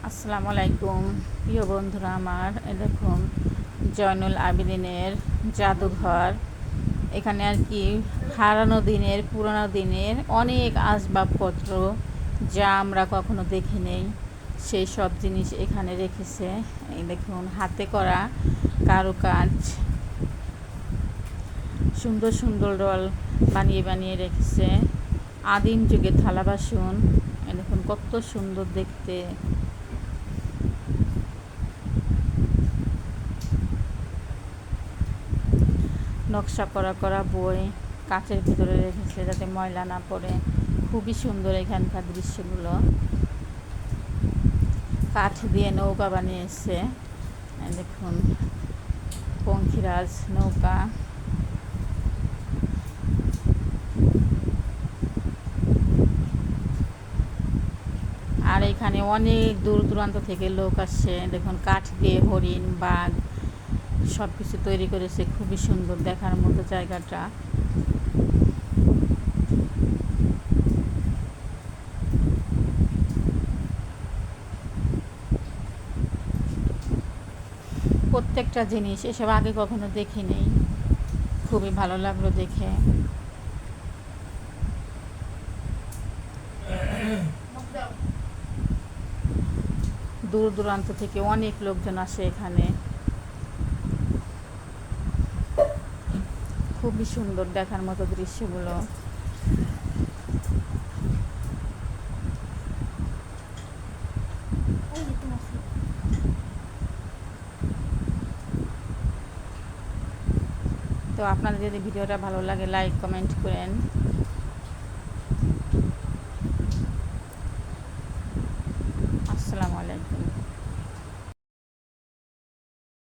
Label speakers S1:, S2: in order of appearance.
S1: আসসালামু আলাইকুম প্রিয় বন্ধুরা আমার। দেখুন জয়নুল আবেদিনের জাদুঘর। এখানে আর কি হারানো দিনের পুরোনো দিনের অনেক আসবাবপত্র যা আমরা কখনো দেখি নেই সেই সব জিনিস এখানে রেখেছে। এই দেখুন হাতে করা কারুকাজ, সুন্দর সুন্দর রোল বানিয়ে বানিয়ে রেখেছে। আদিম যুগের থালা বাসন, এই দেখুন কত সুন্দর দেখতে। নকশা করা করা বই কাচের ভিতরে রেখেছে যাতে ময়লা না পড়ে। খুবই সুন্দর এখানকার দৃশ্যগুলো। কাঠ দিয়ে নৌকা বানিয়েছে, দেখুন পঙ্খিরাজ নৌকা। আর এখানে অনেক দূর দূরান্ত থেকে লোক আসছে। দেখুন কাঠ দিয়ে হরিণ, বাঘ সব কিছু তৈরি করেছে। খুবই সুন্দর দেখার মতো জায়গাটা। প্রত্যেকটা জিনিস এসব আগে কখনো দেখিনি, খুবই ভালো লাগলো দেখে। দূর দূরান্ত থেকে অনেক লোকজন আসে এখানে। খুবই সুন্দর দেখার মতো দৃশ্যগুলো। তো আপনাদের যদি ভিডিওটা ভালো লাগে লাইক কমেন্ট করেন।